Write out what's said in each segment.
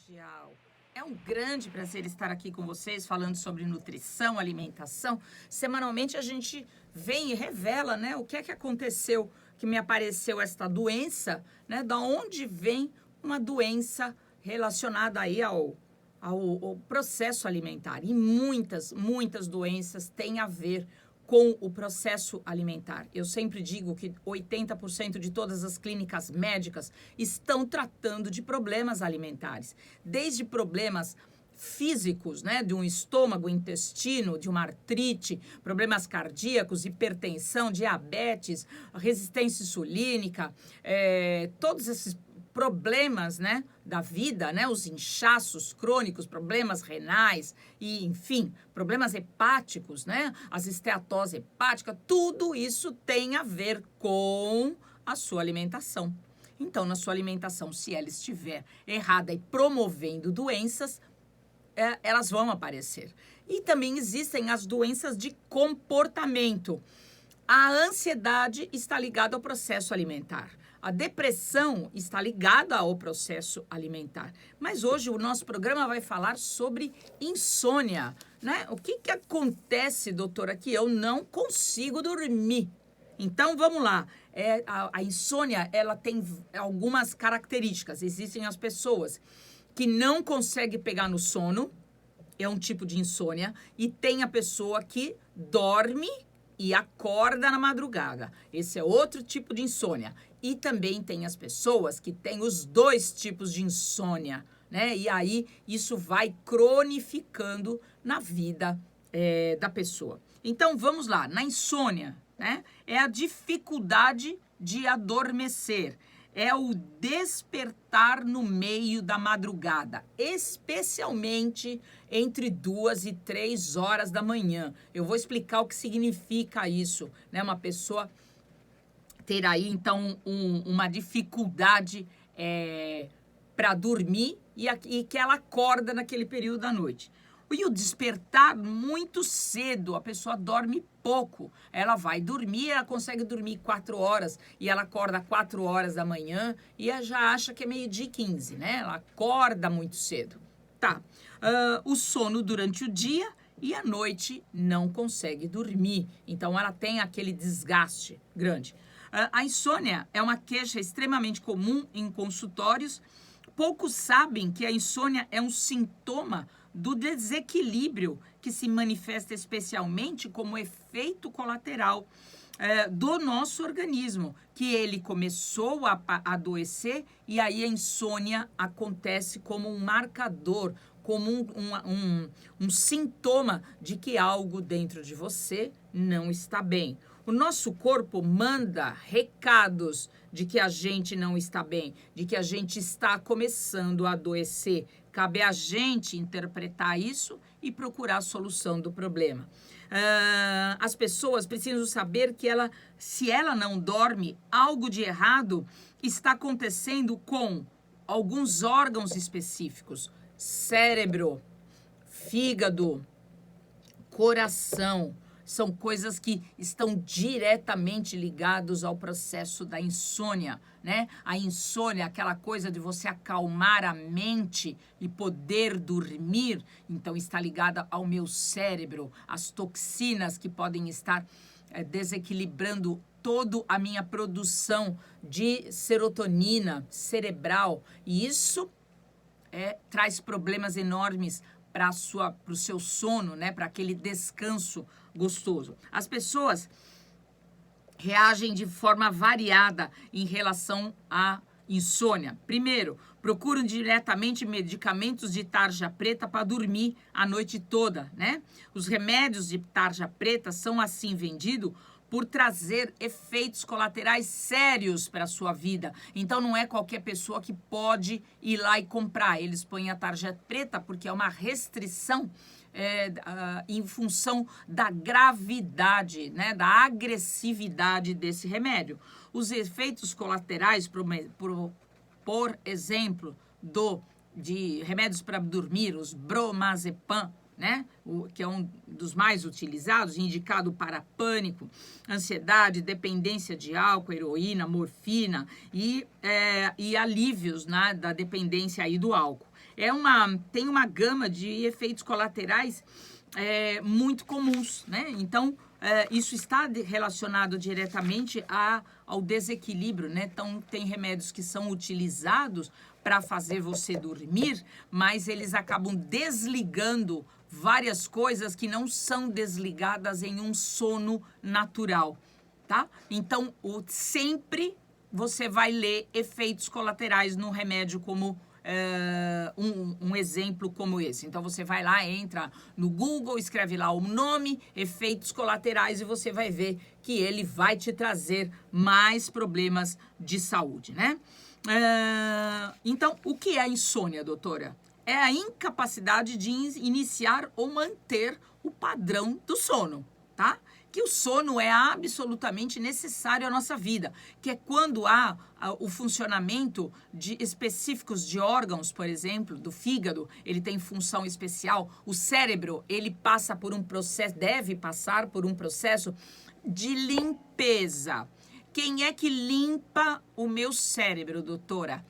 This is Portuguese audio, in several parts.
Mundial. É um grande prazer estar aqui com vocês falando sobre nutrição, alimentação. Semanalmente a gente vem e revela, né, o que é que aconteceu, que me apareceu esta doença, né, da onde vem uma doença relacionada aí ao processo alimentar. E muitas doenças têm a ver com o processo alimentar. Eu sempre digo que 80% de todas as clínicas médicas estão tratando de problemas alimentares, desde problemas físicos, né, de um estômago, intestino, de uma artrite, problemas cardíacos, hipertensão, diabetes, resistência insulínica, todos esses problemas, né, da vida, né, os inchaços crônicos, problemas renais e, enfim, problemas hepáticos, né, as esteatose hepática, tudo isso tem a ver com a sua alimentação. Então, na sua alimentação, se ela estiver errada e promovendo doenças, elas vão aparecer. E também existem as doenças de comportamento. A ansiedade está ligada ao processo alimentar. A depressão está ligada ao processo alimentar. Mas hoje o nosso programa vai falar sobre insônia, né? O que acontece, doutora, que eu não consigo dormir? Então, vamos lá. A insônia, ela tem algumas características. Existem as pessoas que não conseguem pegar no sono, é um tipo de insônia, e tem a pessoa que dorme e acorda na madrugada. Esse é outro tipo de insônia. E também tem as pessoas que têm os dois tipos de insônia, né? E aí isso vai cronificando na vida da pessoa. Então, vamos lá. Na insônia, né? É a dificuldade de adormecer. É o despertar no meio da madrugada, especialmente entre 2 e 3 horas da manhã. Eu vou explicar o que significa isso, né? Uma pessoa ter aí, então, uma dificuldade para dormir e que ela acorda naquele período da noite. E o despertar muito cedo, a pessoa dorme pouco. Ela vai dormir, ela consegue dormir 4 horas e ela acorda 4 horas da manhã e ela já acha que é 12h15, né? Ela acorda muito cedo. Tá. O sono durante o dia e à noite não consegue dormir. Então, ela tem aquele desgaste grande. A insônia é uma queixa extremamente comum em consultórios. Poucos sabem que a insônia é um sintoma do desequilíbrio que se manifesta especialmente como efeito colateral do nosso organismo, que ele começou a adoecer e aí a insônia acontece como um marcador, como um sintoma de que algo dentro de você não está bem. O nosso corpo manda recados de que a gente não está bem, de que a gente está começando a adoecer. Cabe a gente interpretar isso e procurar a solução do problema. As pessoas precisam saber que se ela não dorme, algo de errado está acontecendo com alguns órgãos específicos: cérebro, fígado, coração. São coisas que estão diretamente ligadas ao processo da insônia, né? A insônia, aquela coisa de você acalmar a mente e poder dormir, então está ligada ao meu cérebro, as toxinas que podem estar desequilibrando toda a minha produção de serotonina cerebral. E isso traz problemas enormes para o seu sono, né? Para aquele descanso gostoso. As pessoas reagem de forma variada em relação à insônia. Primeiro, procuram diretamente medicamentos de tarja preta para dormir a noite toda, né? Os remédios de tarja preta são assim vendidos por trazer efeitos colaterais sérios para a sua vida. Então, não é qualquer pessoa que pode ir lá e comprar. Eles põem a tarja preta porque é uma restrição em função da gravidade, né, da agressividade desse remédio. Os efeitos colaterais, por exemplo, de remédios para dormir, os bromazepam, né? Que é um dos mais utilizados, indicado para pânico, ansiedade, dependência de álcool, heroína, morfina e alívios, né, da dependência aí do álcool. tem uma gama de efeitos colaterais muito comuns, né? Então, isso está relacionado diretamente ao desequilíbrio, né? Então, tem remédios que são utilizados para fazer você dormir, mas eles acabam desligando várias coisas que não são desligadas em um sono natural, tá? Então, sempre você vai ler efeitos colaterais no remédio como um exemplo como esse. Então, você vai lá, entra no Google, escreve lá o nome, efeitos colaterais, e você vai ver que ele vai te trazer mais problemas de saúde, né? Então, o que é a insônia, doutora? É a incapacidade de iniciar ou manter o padrão do sono, tá? Que o sono é absolutamente necessário à nossa vida, que é quando há o funcionamento de específicos de órgãos, por exemplo, do fígado, ele tem função especial, o cérebro, ele passa por um processo, deve passar por um processo de limpeza. Quem é que limpa o meu cérebro, doutora?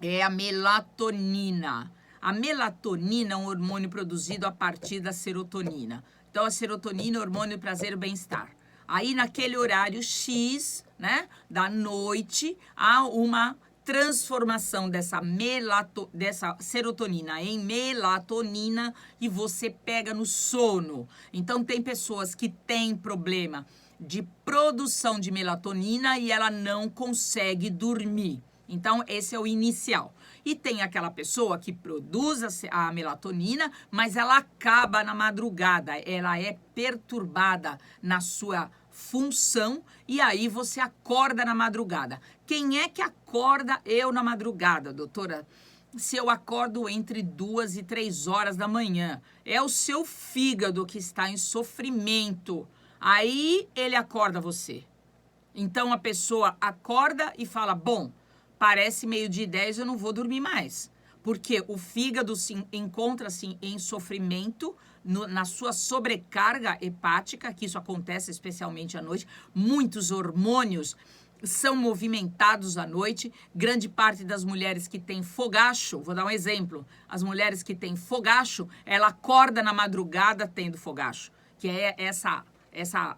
É a melatonina. A melatonina é um hormônio produzido a partir da serotonina. Então, a serotonina é o hormônio do prazer e bem-estar. Aí, naquele horário X, né, da noite, há uma transformação dessa serotonina em melatonina e você pega no sono. Então, tem pessoas que têm problema de produção de melatonina e ela não consegue dormir. Então, esse é o inicial. E tem aquela pessoa que produz a melatonina, mas ela acaba na madrugada, ela é perturbada na sua função e aí você acorda na madrugada. Quem é que acorda eu na madrugada, doutora? Se eu acordo entre 2 e 3 horas da manhã, é o seu fígado que está em sofrimento. Aí ele acorda você. Então a pessoa acorda e fala, bom, parece 12:10, eu não vou dormir mais. Porque o fígado encontra-se em sofrimento, na sua sobrecarga hepática, que isso acontece especialmente à noite. Muitos hormônios são movimentados à noite. Grande parte das mulheres que têm fogacho, vou dar um exemplo, as mulheres que têm fogacho, ela acorda na madrugada tendo fogacho, que é essa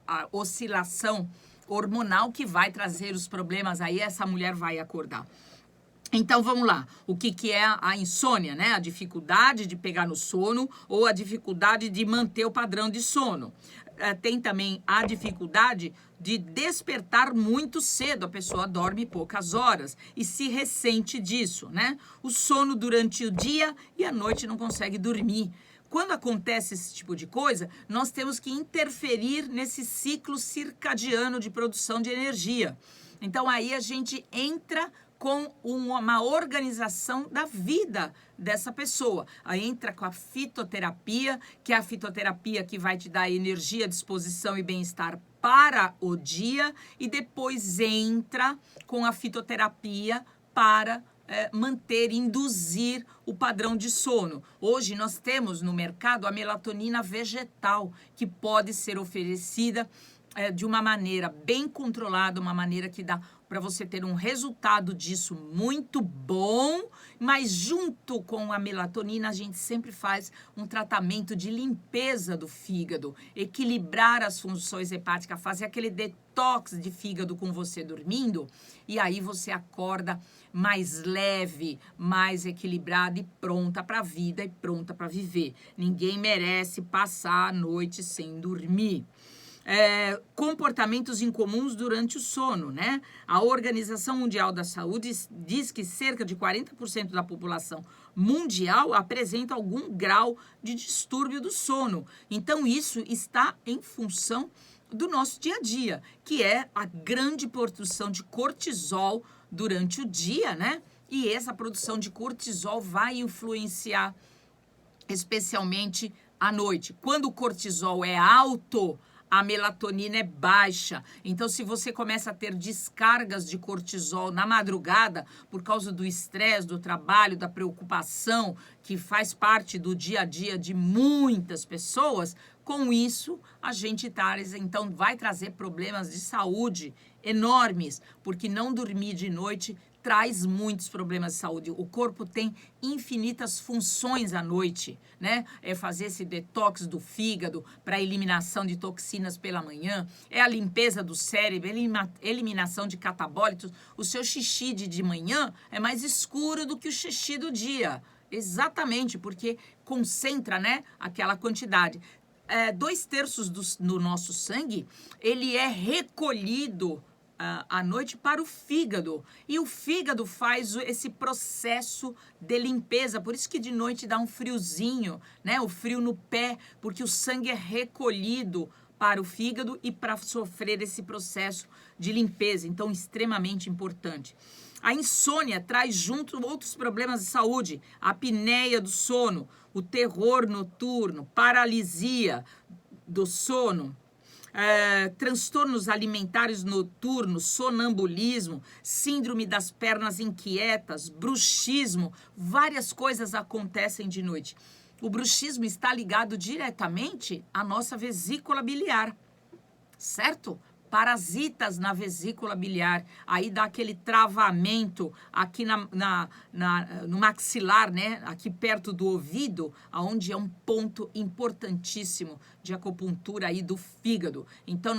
a oscilação hormonal que vai trazer os problemas, aí essa mulher vai acordar. Então, vamos lá. O que é a insônia, né? A dificuldade de pegar no sono ou a dificuldade de manter o padrão de sono. Tem também a dificuldade de despertar muito cedo. A pessoa dorme poucas horas e se ressente disso, né? O sono durante o dia e à noite não consegue dormir. Quando acontece esse tipo de coisa, nós temos que interferir nesse ciclo circadiano de produção de energia. Então, aí a gente entra com uma organização da vida dessa pessoa. Aí entra com a fitoterapia, que é a fitoterapia que vai te dar energia, disposição e bem-estar para o dia, e depois entra com a fitoterapia para manter, induzir o padrão de sono. Hoje nós temos no mercado a melatonina vegetal, que pode ser oferecida de uma maneira bem controlada, uma maneira que dá para você ter um resultado disso muito bom, mas junto com a melatonina a gente sempre faz um tratamento de limpeza do fígado, equilibrar as funções hepáticas, fazer aquele detox de fígado com você dormindo, e aí você acorda mais leve, mais equilibrada e pronta para a vida e pronta para viver. Ninguém merece passar a noite sem dormir. Comportamentos incomuns durante o sono, né? A Organização Mundial da Saúde diz que cerca de 40% da população mundial apresenta algum grau de distúrbio do sono. Então, isso está em função do nosso dia a dia, que é a grande produção de cortisol durante o dia, né? E essa produção de cortisol vai influenciar especialmente à noite. Quando o cortisol é alto, a melatonina é baixa. Então, se você começa a ter descargas de cortisol na madrugada, por causa do estresse, do trabalho, da preocupação, que faz parte do dia a dia de muitas pessoas, com isso, a gente então vai trazer problemas de saúde enormes, porque não dormir de noite traz muitos problemas de saúde. O corpo tem infinitas funções à noite, né? É fazer esse detox do fígado para eliminação de toxinas pela manhã, é a limpeza do cérebro, eliminação de catabólitos. O seu xixi de manhã é mais escuro do que o xixi do dia. Exatamente, porque concentra, né, aquela quantidade. 2/3 do nosso sangue, ele é recolhido à noite para o fígado. E o fígado faz esse processo de limpeza. Por isso que de noite dá um friozinho, né? O frio no pé, porque o sangue é recolhido para o fígado e para sofrer esse processo de limpeza. Então, extremamente importante. A insônia traz junto outros problemas de saúde, a apneia do sono, o terror noturno, paralisia do sono, transtornos alimentares noturnos, sonambulismo, síndrome das pernas inquietas, bruxismo, várias coisas acontecem de noite. O bruxismo está ligado diretamente à nossa vesícula biliar, certo? Parasitas na vesícula biliar, aí dá aquele travamento aqui no maxilar, né? Aqui perto do ouvido, onde é um ponto importantíssimo de acupuntura aí do fígado, então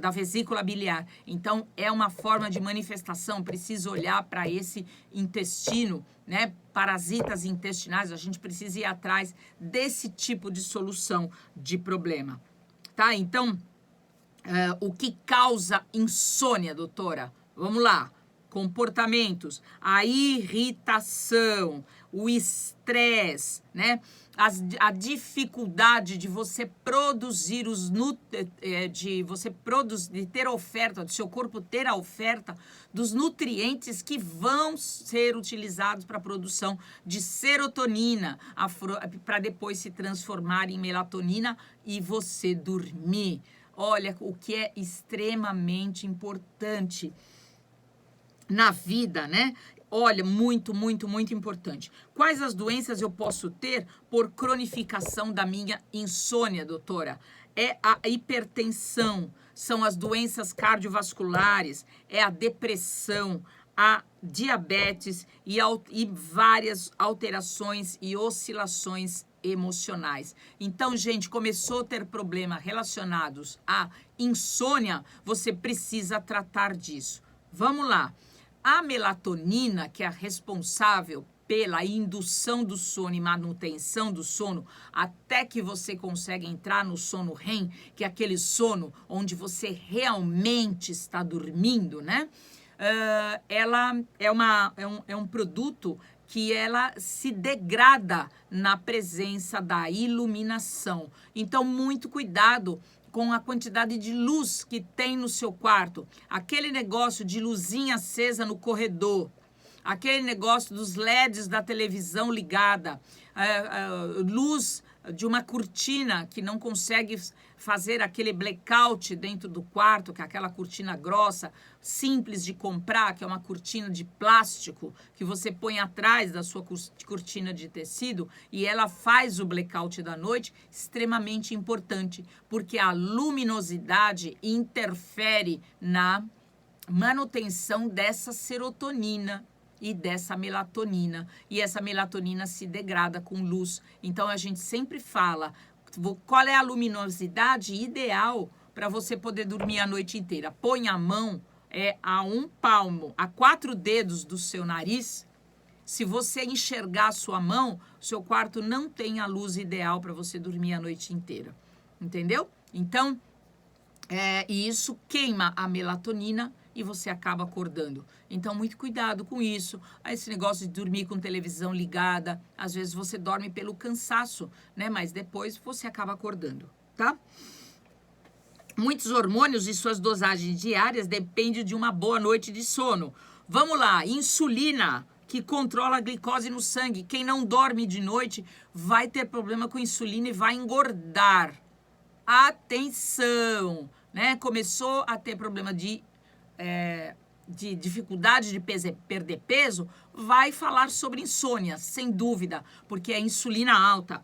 da vesícula biliar. Então é uma forma de manifestação, precisa olhar para esse intestino, né? Parasitas intestinais, a gente precisa ir atrás desse tipo de solução de problema, tá? Então, o que causa insônia, doutora? Vamos lá. Comportamentos, a irritação, o estresse, né? A dificuldade de você produzir de ter oferta, do seu corpo ter a oferta dos nutrientes que vão ser utilizados para a produção de serotonina, para depois se transformar em melatonina e você dormir. Olha, o que é extremamente importante na vida, né? Olha, muito, muito, muito importante. Quais as doenças eu posso ter por cronificação da minha insônia, doutora? É a hipertensão, são as doenças cardiovasculares, é a depressão, a diabetes e várias alterações e oscilações emocionais. Então, gente, começou a ter problemas relacionados à insônia, você precisa tratar disso. Vamos lá. A melatonina, que é a responsável pela indução do sono e manutenção do sono, até que você consegue entrar no sono REM, que é aquele sono onde você realmente está dormindo, né? Ela é um produto que ela se degrada na presença da iluminação. Então, muito cuidado com a quantidade de luz que tem no seu quarto. Aquele negócio de luzinha acesa no corredor, aquele negócio dos LEDs da televisão ligada, luz de uma cortina que não consegue fazer aquele blackout dentro do quarto, que é aquela cortina grossa, simples de comprar, que é uma cortina de plástico que você põe atrás da sua cortina de tecido e ela faz o blackout da noite, extremamente importante, porque a luminosidade interfere na manutenção dessa serotonina e dessa melatonina. E essa melatonina se degrada com luz. Então, a gente sempre fala qual é a luminosidade ideal para você poder dormir a noite inteira. Põe a mão a 1 palmo, a 4 dedos do seu nariz. Se você enxergar a sua mão, o seu quarto não tem a luz ideal para você dormir a noite inteira. Entendeu? Então, e isso queima a melatonina e você acaba acordando. Então, muito cuidado com isso. Esse negócio de dormir com televisão ligada, às vezes você dorme pelo cansaço, né? Mas depois você acaba acordando, tá? Muitos hormônios e suas dosagens diárias dependem de uma boa noite de sono. Vamos lá, insulina, que controla a glicose no sangue. Quem não dorme de noite vai ter problema com insulina e vai engordar. Atenção, né? Começou a ter problema de dificuldade de perder peso, vai falar sobre insônia, sem dúvida, porque é insulina alta.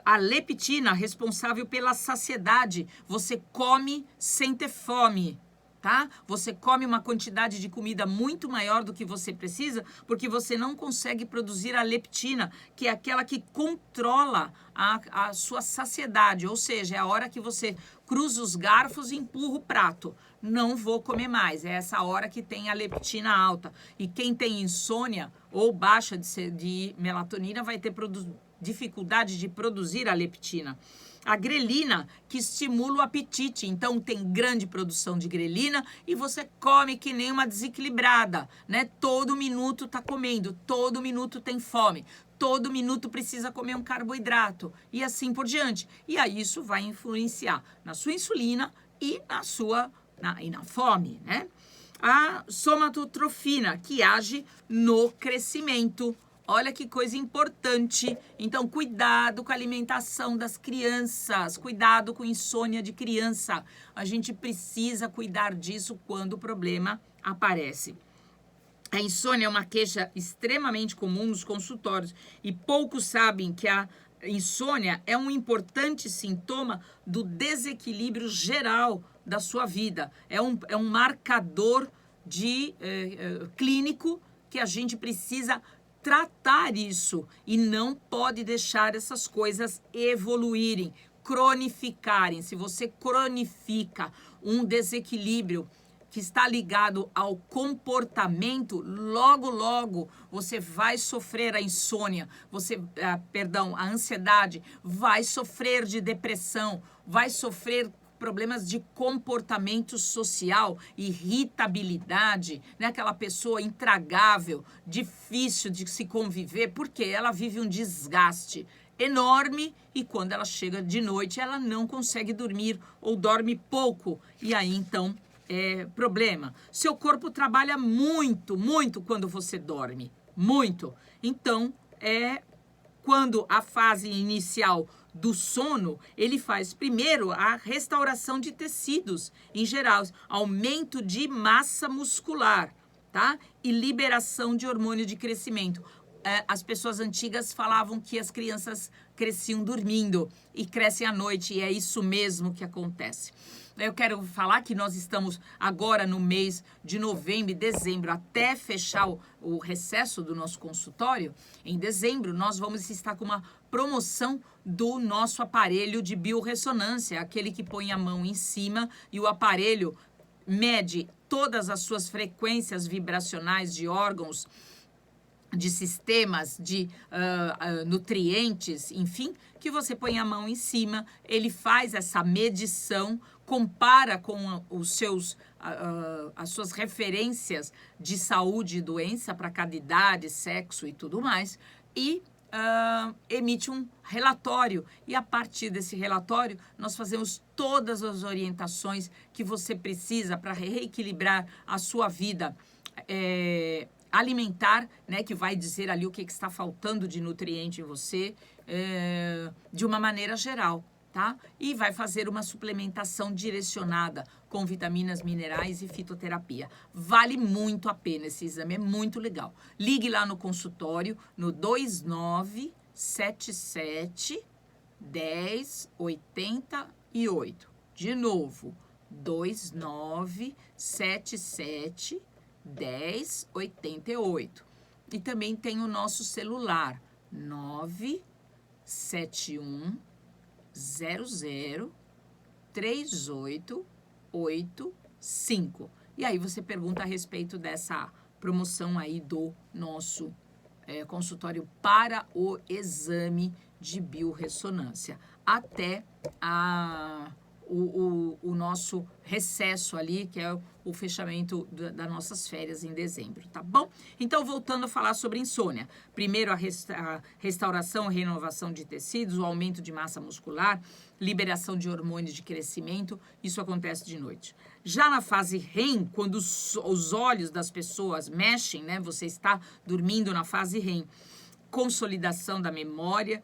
A leptina, responsável pela saciedade, você come sem ter fome, tá? Você come uma quantidade de comida muito maior do que você precisa, porque você não consegue produzir a leptina, que é aquela que controla a sua saciedade, ou seja, é a hora que você cruza os garfos e empurra o prato. Não vou comer mais, é essa hora que tem a leptina alta. E quem tem insônia ou baixa de melatonina vai ter dificuldade de produzir a leptina. A grelina, que estimula o apetite, então tem grande produção de grelina e você come que nem uma desequilibrada, né? Todo minuto tá comendo, todo minuto tem fome, todo minuto precisa comer um carboidrato e assim por diante. E aí isso vai influenciar na sua insulina e na fome, né? A somatotrofina, que age no crescimento. Olha que coisa importante. Então, cuidado com a alimentação das crianças. Cuidado com insônia de criança. A gente precisa cuidar disso quando o problema aparece. A insônia é uma queixa extremamente comum nos consultórios e poucos sabem que a insônia é um importante sintoma do desequilíbrio geral da sua vida. É um marcador clínico que a gente precisa tratar isso e não pode deixar essas coisas evoluírem, cronificarem. Se você cronifica um desequilíbrio que está ligado ao comportamento, logo você vai sofrer a insônia, a ansiedade, vai sofrer de depressão, vai sofrer problemas de comportamento social, irritabilidade, né? Aquela pessoa intragável, difícil de se conviver, porque ela vive um desgaste enorme e quando ela chega de noite ela não consegue dormir ou dorme pouco e aí então é problema. Seu corpo trabalha muito quando você dorme, muito. Então quando a fase inicial do sono, ele faz primeiro a restauração de tecidos, em geral, aumento de massa muscular, tá? E liberação de hormônio de crescimento. As pessoas antigas falavam que as crianças cresciam dormindo e crescem à noite, e é isso mesmo que acontece. Eu quero falar que nós estamos agora no mês de novembro e dezembro, até fechar o recesso do nosso consultório. Em dezembro, nós vamos estar com uma promoção do nosso aparelho de biorressonância, aquele que põe a mão em cima e o aparelho mede todas as suas frequências vibracionais de órgãos, de sistemas, de nutrientes, enfim, que você põe a mão em cima, ele faz essa medição, compara com as suas referências de saúde e doença para cada idade, sexo e tudo mais, e emite um relatório. E a partir desse relatório, nós fazemos todas as orientações que você precisa para reequilibrar a sua vida alimentar, né, que vai dizer ali o que está faltando de nutriente em você, de uma maneira geral, tá? E vai fazer uma suplementação direcionada com vitaminas, minerais e fitoterapia. Vale muito a pena esse exame, é muito legal. Ligue lá no consultório no 2977 1088. De novo, 2977 1088. E também tem o nosso celular 971 00 3885. E aí você pergunta a respeito dessa promoção aí do nosso consultório para o exame de biorressonância. Até o nosso recesso ali, que é o fechamento das nossas férias em dezembro, tá bom? Então, voltando a falar sobre insônia. Primeiro, a restauração e renovação de tecidos, o aumento de massa muscular, liberação de hormônios de crescimento, isso acontece de noite. Já na fase REM, quando os olhos das pessoas mexem, né? Você está dormindo na fase REM. Consolidação da memória,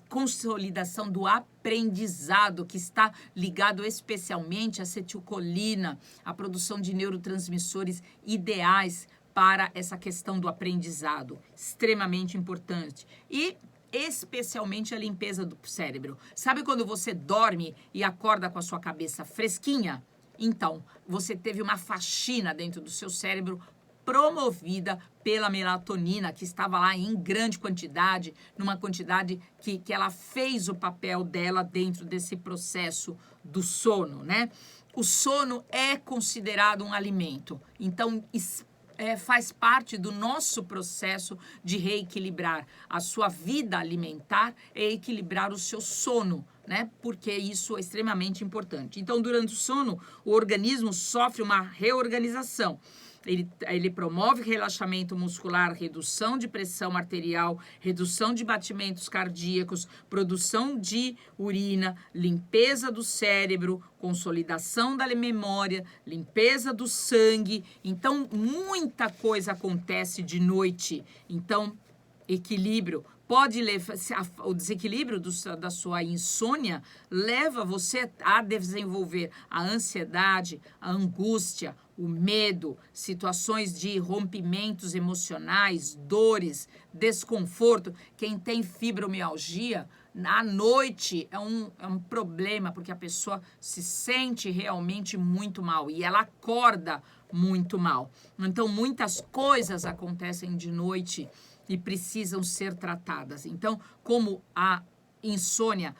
consolidação do aprendizado, que está ligado especialmente à acetilcolina, à produção de neurotransmissores ideais para essa questão do aprendizado, extremamente importante. E especialmente a limpeza do cérebro. Sabe quando você dorme e acorda com a sua cabeça fresquinha? Então, você teve uma faxina dentro do seu cérebro promovida pela melatonina, que estava lá em grande quantidade, numa quantidade que ela fez o papel dela dentro desse processo do sono, né? O sono é considerado um alimento, então faz parte do nosso processo de reequilibrar a sua vida alimentar e equilibrar o seu sono, né? Porque isso é extremamente importante. Então, durante o sono, o organismo sofre uma reorganização. Ele promove relaxamento muscular, redução de pressão arterial, redução de batimentos cardíacos, produção de urina, limpeza do cérebro, consolidação da memória, limpeza do sangue. Então, muita coisa acontece de noite. Então, equilíbrio. Pode levar, o desequilíbrio da sua insônia leva você a desenvolver a ansiedade, a angústia, o medo, situações de rompimentos emocionais, dores, desconforto. Quem tem fibromialgia, à noite é um problema, porque a pessoa se sente realmente muito mal e ela acorda muito mal. Então, muitas coisas acontecem de noite e precisam ser tratadas. Então, como a insônia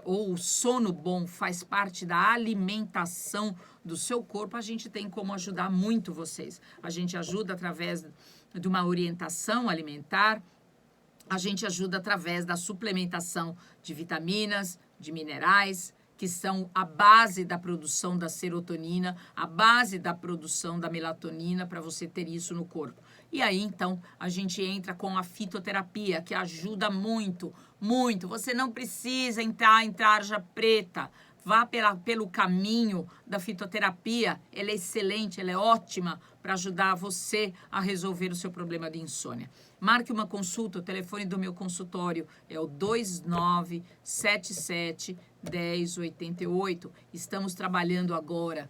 ou o sono bom faz parte da alimentação do seu corpo, a gente tem como ajudar muito vocês. A gente ajuda através de uma orientação alimentar, a gente ajuda através da suplementação de vitaminas, de minerais, que são a base da produção da serotonina, a base da produção da melatonina, para você ter isso no corpo. E aí, então, a gente entra com a fitoterapia, que ajuda muito, muito. Você não precisa entrar em tarja preta. Vá pelo caminho da fitoterapia. Ela é excelente, ela é ótima para ajudar você a resolver o seu problema de insônia. Marque uma consulta, o telefone do meu consultório é o 2977-1088. Estamos trabalhando agora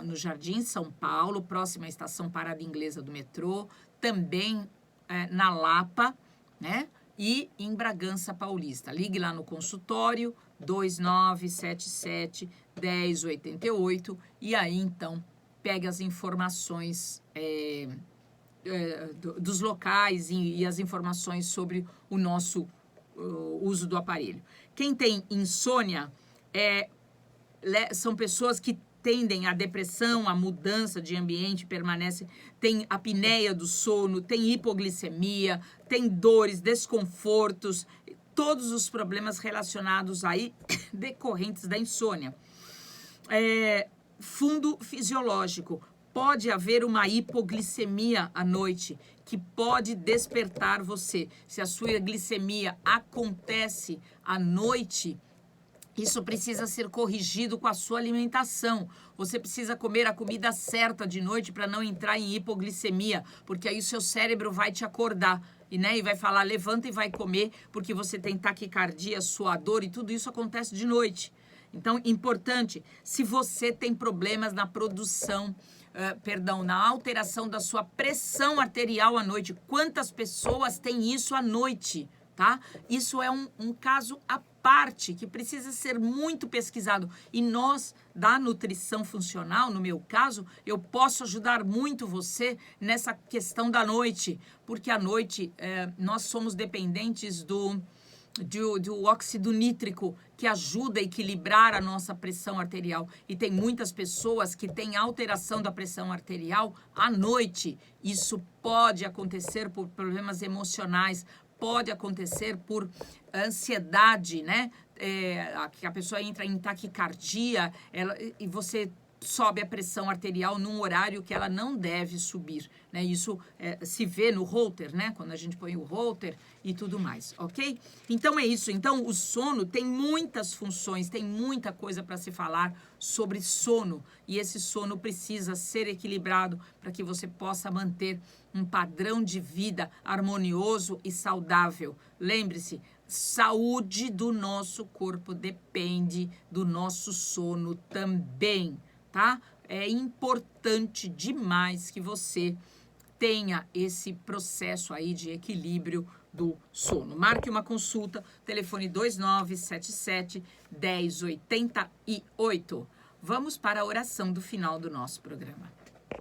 no Jardim São Paulo, próxima à Estação Parada Inglesa do metrô, também na Lapa, né? E em Bragança Paulista. Ligue lá no consultório 2977-1088 e aí, então, pegue as informações dos locais e as informações sobre o nosso uso do aparelho. Quem tem insônia são pessoas que tendem à depressão, à mudança de ambiente, tem apneia do sono, tem hipoglicemia, tem dores, desconfortos, todos os problemas relacionados aí decorrentes da insônia. Fundo fisiológico. Pode haver uma hipoglicemia à noite que pode despertar você. Se a sua glicemia acontece à noite, isso precisa ser corrigido com a sua alimentação. Você precisa comer a comida certa de noite para não entrar em hipoglicemia, porque aí o seu cérebro vai te acordar e vai falar, levanta e vai comer, porque você tem taquicardia, suador e tudo isso acontece de noite. Então, importante, se você tem problemas na produção, na alteração da sua pressão arterial à noite, quantas pessoas têm isso à noite, tá? Isso é um caso à parte que precisa ser muito pesquisado. E nós, da nutrição funcional, no meu caso, eu posso ajudar muito você nessa questão da noite, porque à noite nós somos dependentes do óxido nítrico, que ajuda a equilibrar a nossa pressão arterial. E tem muitas pessoas que têm alteração da pressão arterial à noite. Isso pode acontecer por problemas emocionais, pode acontecer por ansiedade, né? Que a pessoa entra em taquicardia e você sobe a pressão arterial num horário que ela não deve subir, né? Isso se vê no Holter, né? Quando a gente põe o Holter e tudo mais, ok? Então é isso. Então o sono tem muitas funções, tem muita coisa para se falar sobre sono e esse sono precisa ser equilibrado para que você possa manter um padrão de vida harmonioso e saudável. Lembre-se, saúde do nosso corpo depende do nosso sono também, tá? É importante demais que você tenha esse processo aí de equilíbrio do sono. Marque uma consulta, telefone 2977-1088. Vamos para a oração do final do nosso programa.